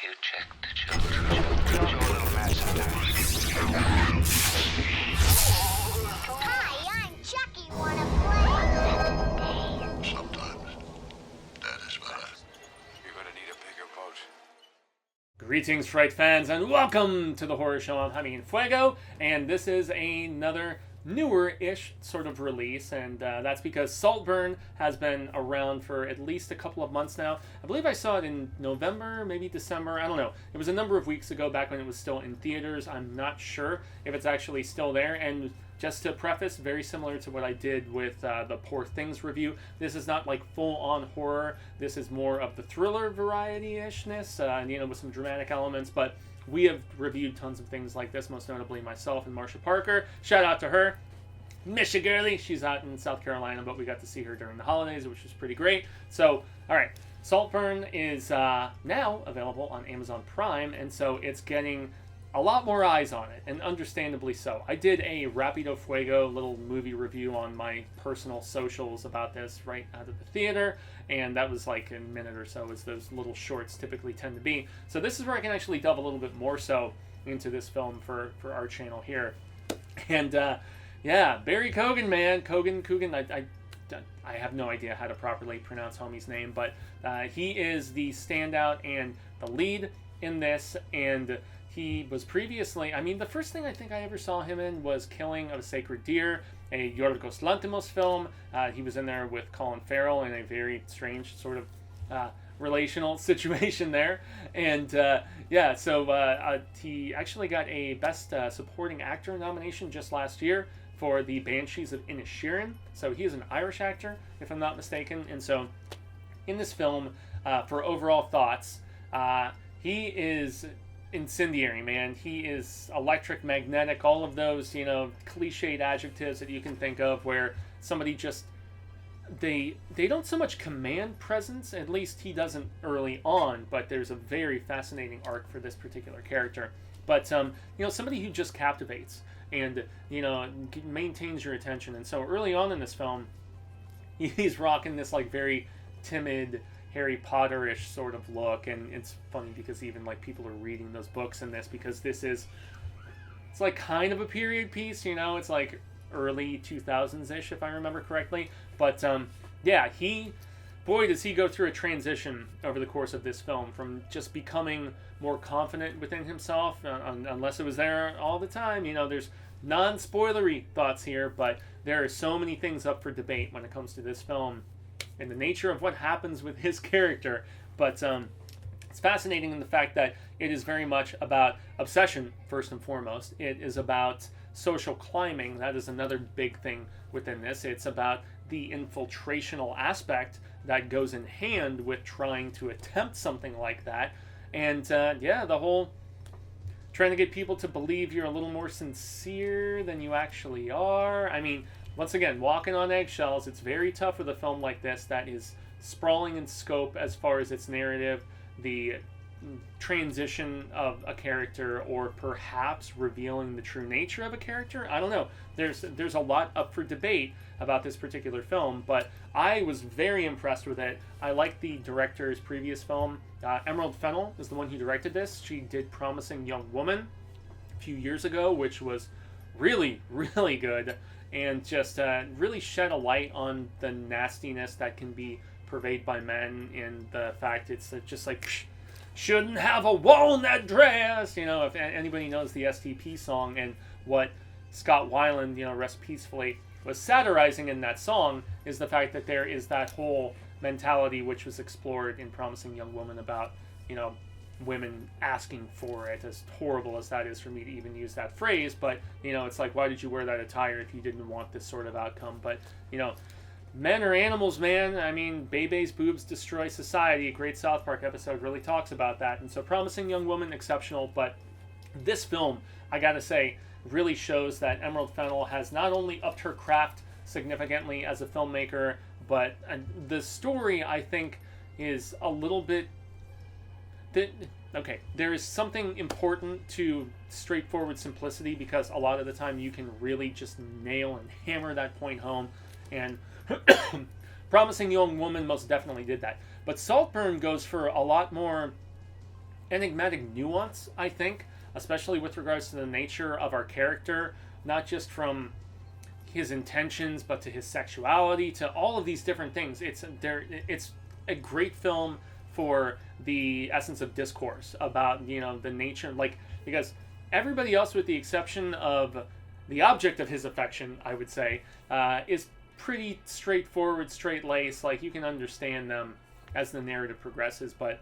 you check the children? Show a little mad sometimes. Hi, I'm Chucky. Wanna play? Sometimes. That is what You're gonna need a bigger boat. Greetings, Fright fans, and welcome to the horror show. I'm Jaime and Fuego, and this is another newer-ish sort of release, and that's because Saltburn has been around for at least a couple of months now. I believe I saw it in November, maybe December, I don't know. It was a number of weeks ago, back when it was still in theaters. I'm not sure if it's actually still there, and just to preface, very similar to what I did with the Poor Things review, this is not like full-on horror. This is more of the thriller variety-ishness, with some dramatic elements, but we have reviewed tons of things like this, most notably myself and Marsha Parker. Shout out to her. Miss you, girly. She's out in South Carolina, but we got to see her during the holidays, which was pretty great. So, all right. Saltburn is now available on Amazon Prime, and so it's getting a lot more eyes on it, and understandably so. I did a Rapido Fuego little movie review on my personal socials about this right out of the theater, and that was like a minute or so, as those little shorts typically tend to be. So this is where I can actually delve a little bit more so into this film for our channel here. And yeah, Barry Kogan, man. Kogan, I have no idea how to properly pronounce homie's name, but he is the standout and the lead in this, and he was previously, the first thing I think I ever saw him in was Killing of a Sacred Deer, a Yorgos Lanthimos film. He was in there with Colin Farrell in a very strange sort of relational situation there. And he actually got a Best Supporting Actor nomination just last year for the Banshees of Inisherin. So he is an Irish actor, if I'm not mistaken. And so in this film, for overall thoughts, he is incendiary, man. He is electric, magnetic, all of those, cliched adjectives that you can think of where somebody just, they don't so much command presence, at least he doesn't early on, but there's a very fascinating arc for this particular character. But, somebody who just captivates and, maintains your attention. And so early on in this film, he's rocking this, like, very timid, Harry Potter-ish sort of look, and it's funny because even like people are reading those books in this, because it's like kind of a period piece, it's like early 2000s-ish if I remember correctly, but boy does he go through a transition over the course of this film from just becoming more confident within himself, unless it was there all the time. There's non-spoilery thoughts here, but there are so many things up for debate when it comes to this film and the nature of what happens with his character. But it's fascinating in the fact that it is very much about obsession, first and foremost. It is about social climbing. That is another big thing within this. It's about the infiltrational aspect that goes in hand with trying to attempt something like that. And the whole trying to get people to believe you're a little more sincere than you actually are. Once again, walking on eggshells. It's very tough with a film like this that is sprawling in scope as far as its narrative, the transition of a character, or perhaps revealing the true nature of a character. I don't know. There's a lot up for debate about this particular film, but I was very impressed with it. I like the director's previous film. Emerald Fennel is the one who directed this. She did Promising Young Woman a few years ago, which was really, really good, and just really shed a light on the nastiness that can be purveyed by men, and the fact it's just like, shouldn't have a walnut dress, if anybody knows the STP song and what Scott Weiland, rest peacefully, was satirizing in that song, is the fact that there is that whole mentality which was explored in Promising Young Woman about, women asking for it, as horrible as that is for me to even use that phrase. But it's like, why did you wear that attire if you didn't want this sort of outcome? But men are animals, man. Bebe's boobs destroy society. A great South Park episode really talks about that. And so Promising Young Woman, exceptional, but this film, I gotta say, really shows that Emerald Fennel has not only upped her craft significantly as a filmmaker, but the story, I think, is a little bit there is something important to straightforward simplicity, because a lot of the time you can really just nail and hammer that point home, and Promising Young Woman most definitely did that. But Saltburn goes for a lot more enigmatic nuance, I think, especially with regards to the nature of our character, not just from his intentions, but to his sexuality, to all of these different things. It's a great film for the essence of discourse about, the nature, because everybody else, with the exception of the object of his affection, I would say, is pretty straightforward, straight-laced. Like, you can understand them as the narrative progresses, but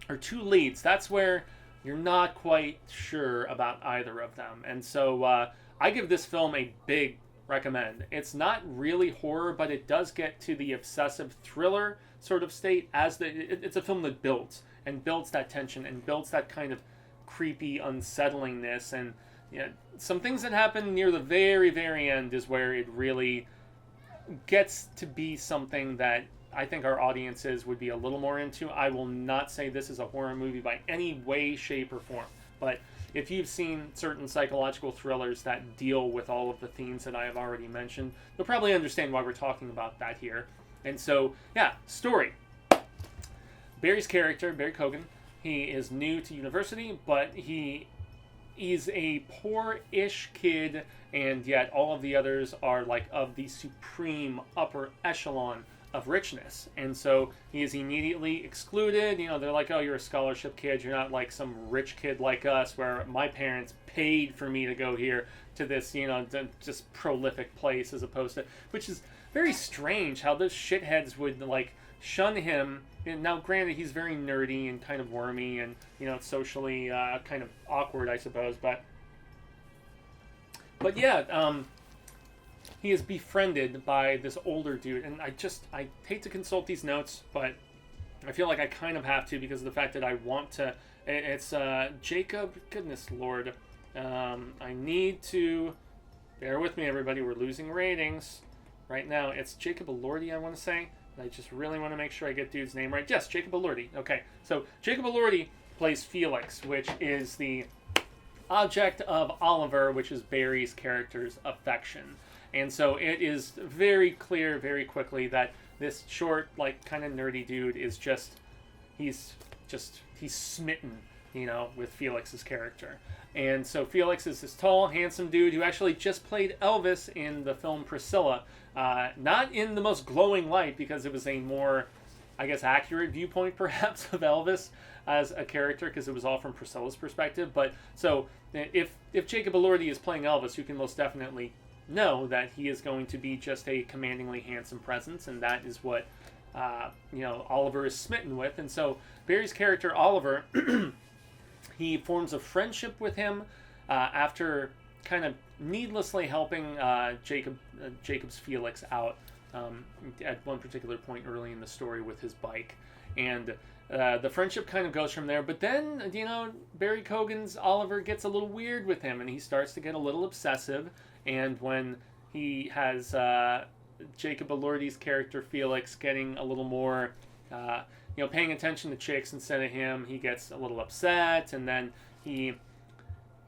our two leads, that's where you're not quite sure about either of them. And so I give this film a big recommend. It's not really horror, but it does get to the obsessive thriller sort of state it's a film that builds that tension and builds that kind of creepy unsettlingness. And some things that happen near the very, very end is where it really gets to be something that I think our audiences would be a little more into. I will not say this is a horror movie by any way, shape, or form, but if you've seen certain psychological thrillers that deal with all of the themes that I have already mentioned, you'll probably understand why we're talking about that here. And so, story. Barry's character, Barry Kogan, he is new to university, but he is a poor-ish kid, and yet all of the others are of the supreme upper echelon of richness. And so he is immediately excluded. They're like, oh, you're a scholarship kid. You're not like some rich kid like us, where my parents paid for me to go here to this, just prolific place, as opposed to, which is very strange how those shitheads would shun him. And now, granted, he's very nerdy and kind of wormy and, socially kind of awkward, I suppose. But he is befriended by this older dude. And I hate to consult these notes, but I feel like I kind of have to, because of the fact that I want to. It's Jacob. Goodness Lord. I need to. Bear with me, everybody. We're losing ratings right now. It's Jacob Elordi, I want to say. I just really want to make sure I get dude's name right. Yes, Jacob Elordi. Okay, so Jacob Elordi plays Felix, which is the object of Oliver, which is Barry's character's affection. And so it is very clear very quickly that this short, kind of nerdy dude is he's smitten, with Felix's character. And so Felix is this tall, handsome dude who actually just played Elvis in the film Priscilla. Not in the most glowing light, because it was a more, I guess, accurate viewpoint, perhaps, of Elvis as a character, because it was all from Priscilla's perspective. But so if Jacob Elordi is playing Elvis, you can most definitely know that he is going to be just a commandingly handsome presence, and that is what Oliver is smitten with. And so Barry's character Oliver he forms a friendship with him after kind of needlessly helping Jacob's Felix out at one particular point early in the story with his bike. And the friendship kind of goes from there. But then, Barry Kogan's Oliver gets a little weird with him, and he starts to get a little obsessive. And when he has Jacob Elordi's character Felix getting a little more paying attention to chicks instead of him, he gets a little upset, and then he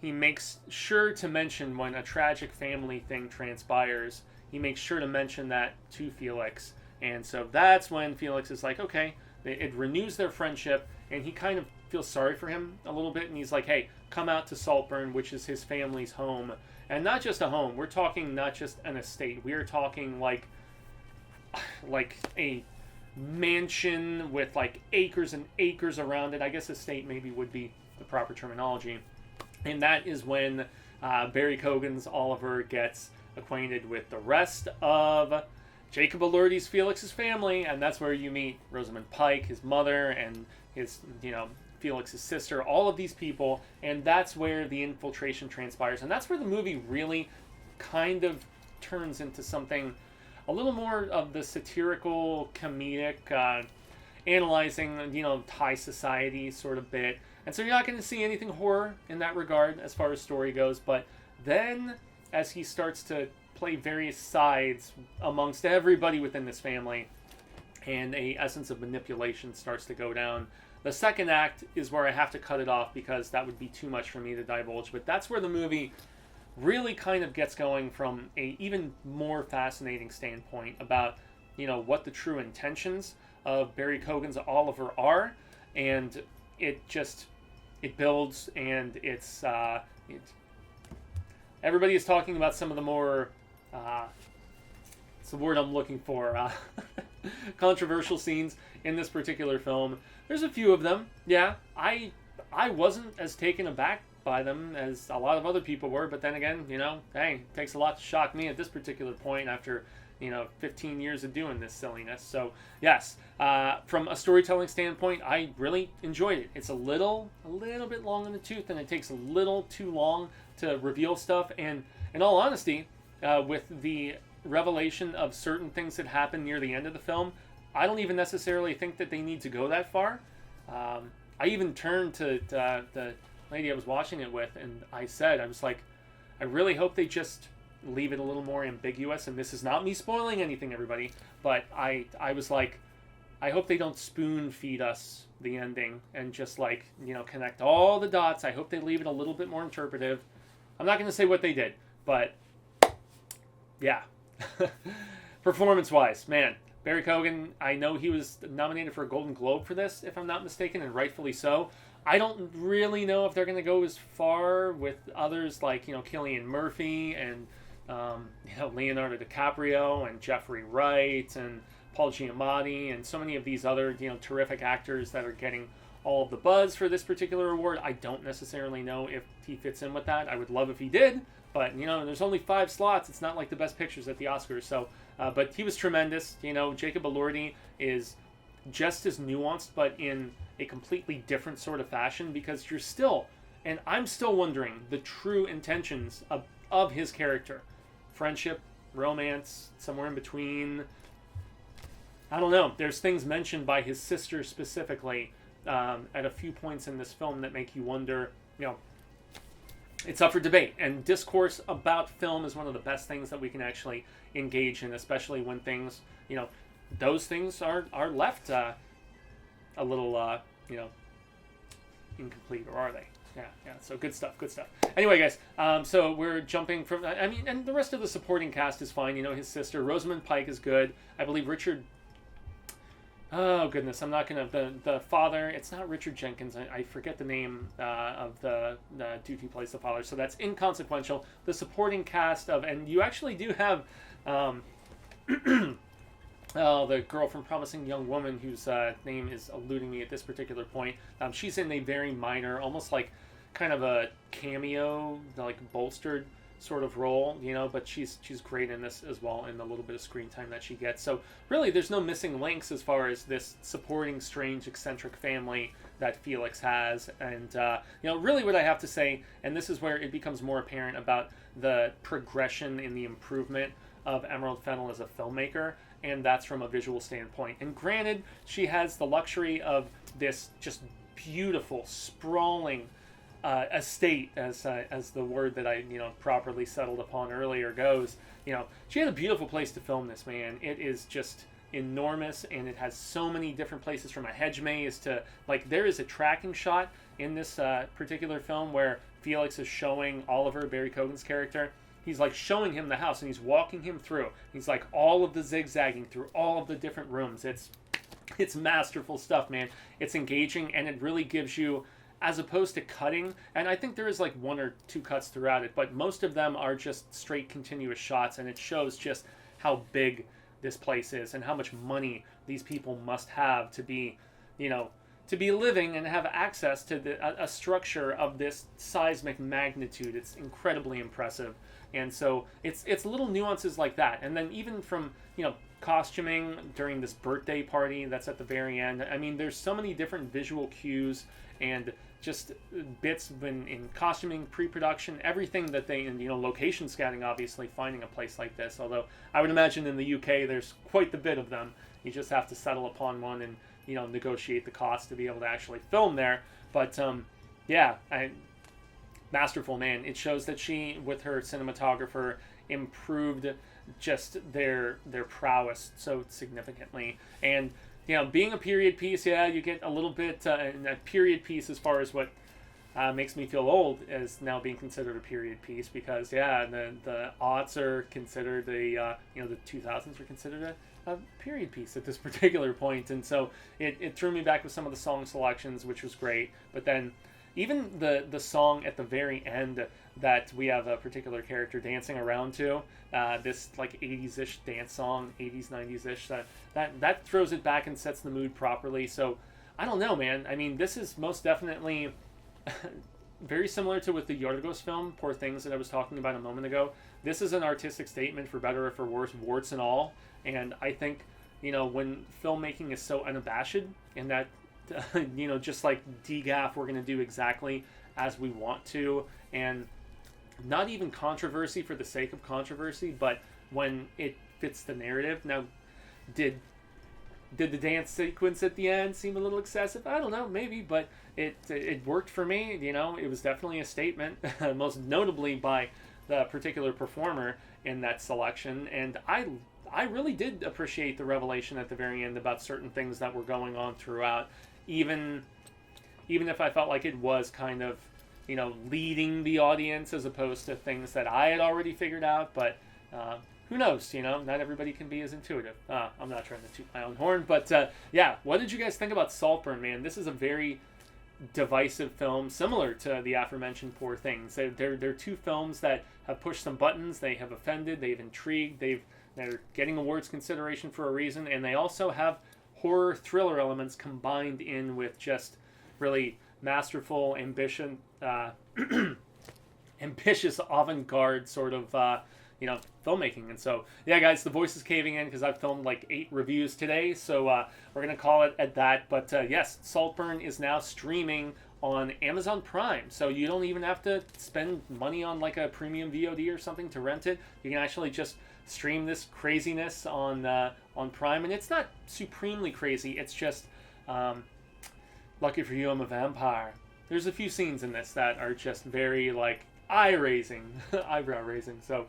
makes sure to mention, when a tragic family thing transpires, he makes sure to mention that to Felix. And so that's when Felix is like, okay, it renews their friendship, and he kind of feels sorry for him a little bit, and he's like, hey, come out to Saltburn, which is his family's home. And not just a home, we're talking not just an estate, we're talking like a mansion with acres and acres around it. I guess estate maybe would be the proper terminology. And that is when Barry Kogan's Oliver gets acquainted with the rest of Jacob Elordi's Felix's family, and that's where you meet Rosamund Pike, his mother, and his, Felix's sister, all of these people, and that's where the infiltration transpires. And that's where the movie really kind of turns into something a little more of the satirical, comedic, analyzing, high society sort of bit. And so you're not going to see anything horror in that regard as far as story goes. But then, as he starts to play various sides amongst everybody within this family, and a essence of manipulation starts to go down, the second act is where I have to cut it off, because that would be too much for me to divulge. But that's where the movie really kind of gets going from a even more fascinating standpoint about, what the true intentions of Barry Kogan's Oliver are. And it just it builds, and everybody is talking about some of the more it's the word I'm looking for, controversial scenes in this particular film. There's a few of them. Yeah, I wasn't as taken aback by them as a lot of other people were, but then again, hey, it takes a lot to shock me at this particular point after 15 years of doing this silliness. So yes, from a storytelling standpoint, I really enjoyed it. It's a little bit long in the tooth, and it takes a little too long to reveal stuff. And in all honesty, with the revelation of certain things that happen near the end of the film, I don't even necessarily think that they need to go that far. I even turned to the lady I was watching it with, and I was like, I really hope they just leave it a little more ambiguous. And this is not me spoiling anything, everybody, but I was like, I hope they don't spoon feed us the ending and just connect all the dots. I hope they leave it a little bit more interpretive. I'm not going to say what they did, but yeah. Performance-wise, man, Barry Kogan, I know he was nominated for a Golden Globe for this, if I'm not mistaken, and rightfully so. I don't really know if they're going to go as far with others like, Cillian Murphy and, Leonardo DiCaprio and Jeffrey Wright and Paul Giamatti and so many of these other, terrific actors that are getting all of the buzz for this particular award. I don't necessarily know if he fits in with that. I would love if he did, but, there's only 5 slots. It's not like the Best Pictures at the Oscars. So, but he was tremendous. Jacob Elordi is just as nuanced, but in a completely different sort of fashion, because you're still, and I'm still wondering the true intentions of his character. Friendship, romance, somewhere in between. I don't know. There's things mentioned by his sister specifically at a few points in this film that make you wonder, it's up for debate. And discourse about film is one of the best things that we can actually engage in, especially when things, those things are left a little, incomplete, or are they? Yeah. So good stuff. Anyway, guys, so we're jumping from, and the rest of the supporting cast is fine. His sister, Rosamund Pike, is good. I believe Richard, oh goodness, I'm not going to, the father, it's not Richard Jenkins. I forget the name of the dude who plays the father. So that's inconsequential. The supporting cast and you actually do have, the girl from Promising Young Woman, whose name is eluding me at this particular point. She's in a very minor, almost like kind of a cameo, bolstered sort of role, but she's great in this as well, in the little bit of screen time that she gets. So really, there's no missing links as far as this supporting strange, eccentric family that Felix has. And, really what I have to say, and this is where it becomes more apparent about the progression in the improvement of Emerald Fennel as a filmmaker, and that's from a visual standpoint. And granted, she has the luxury of this just beautiful, sprawling estate, as the word that I properly settled upon earlier goes. She had a beautiful place to film this, man. It is just enormous, and it has so many different places, from a hedge maze to there is a tracking shot in this particular film where Felix is showing Oliver, Barry Kogan's character. He's showing him the house, and he's walking him through. He's all of the zigzagging through all of the different rooms. It's masterful stuff, man. It's engaging, and it really gives you, as opposed to cutting, and I think there is 1 or 2 cuts throughout it, but most of them are just straight continuous shots, and it shows just how big this place is and how much money these people must have to be, to be living and have access to a structure of this seismic magnitude. It's incredibly impressive. And so it's little nuances like that. And then even from, costuming during this birthday party that's at the very end. There's so many different visual cues and just bits in costuming, pre-production, everything that they, and location scouting, obviously, finding a place like this. Although I would imagine in the UK there's quite the bit of them. You just have to settle upon one and, negotiate the cost to be able to actually film there. But, masterful, man. It shows that she, with her cinematographer, improved just their prowess so significantly. And being a period piece, you get a little bit a period piece as far as what makes me feel old as now being considered a period piece, because the aughts are considered the 2000s are considered a period piece at this particular point. And so it threw me back with some of the song selections, which was great. But then even the song at the very end that we have a particular character dancing around to, this like 80s-ish dance song, 80s, 90s-ish, that throws it back and sets the mood properly. So I don't know, man. I mean, this is most definitely very similar to with the Yorgos film, Poor Things, that I was talking about a moment ago. This is an artistic statement, for better or for worse, warts and all. And I think, when filmmaking is so unabashed and that, just like DGAF, we're going to do exactly as we want to, and not even controversy for the sake of controversy, but when it fits the narrative. Now, did the dance sequence at the end seem a little excessive? I don't know, maybe, but it worked for me. It was definitely a statement, most notably by the particular performer in that selection. And I really did appreciate the revelation at the very end about certain things that were going on throughout, even if I felt like it was kind of, leading the audience as opposed to things that I had already figured out. But who knows, not everybody can be as intuitive. I'm not trying to toot my own horn, but yeah, what did you guys think about Saltburn, man? This is a very divisive film, similar to the aforementioned Poor Things. They're two films that have pushed some buttons. They have offended, they've intrigued, they're getting awards consideration for a reason, and they also have horror thriller elements combined in with just really masterful ambitious avant-garde sort of filmmaking. And so yeah, guys, the voice is caving in because I've filmed like 8 reviews today, so we're gonna call it at that. But yes, Saltburn is now streaming on Amazon Prime, so you don't even have to spend money on like a premium VOD or something to rent it. You can actually just stream this craziness on Prime, and it's not supremely crazy. It's just lucky for you, I'm a vampire. There's a few scenes in this that are just very like eye-raising, eyebrow-raising. So,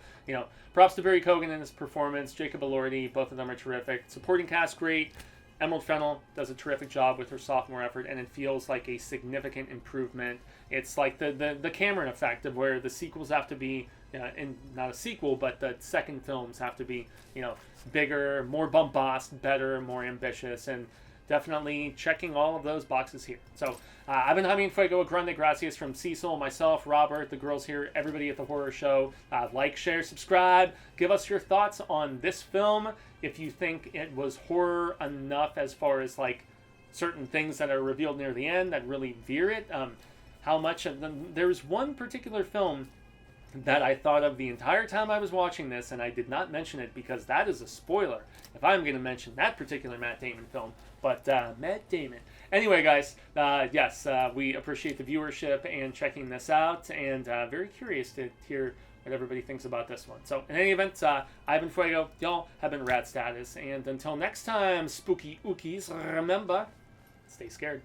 props to Barry Kogan in his performance, Jacob Elordi, both of them are terrific. Supporting cast, great. Emerald Fennel does a terrific job with her sophomore effort, and it feels like a significant improvement. It's like the Cameron effect of where the sequels have to be, and not a sequel, but the second films have to be, bigger, more bombast, better, more ambitious, and definitely checking all of those boxes here. So I've been Jaime and Fuego, a grande gracias from Cecil, myself, Robert, the girls here, everybody at the horror show. Like, share, subscribe. Give us your thoughts on this film. If you think it was horror enough as far as like certain things that are revealed near the end that really veer it. How much of them? There's one particular film that I thought of the entire time I was watching this, and I did not mention it because that is a spoiler if I'm going to mention that particular Matt Damon film. But Matt Damon. Anyway, guys, yes, we appreciate the viewership and checking this out, and very curious to hear what everybody thinks about this one. So, in any event, I've been Fuego. Y'all have been Rad Status, and until next time, spooky ookies, remember, stay scared.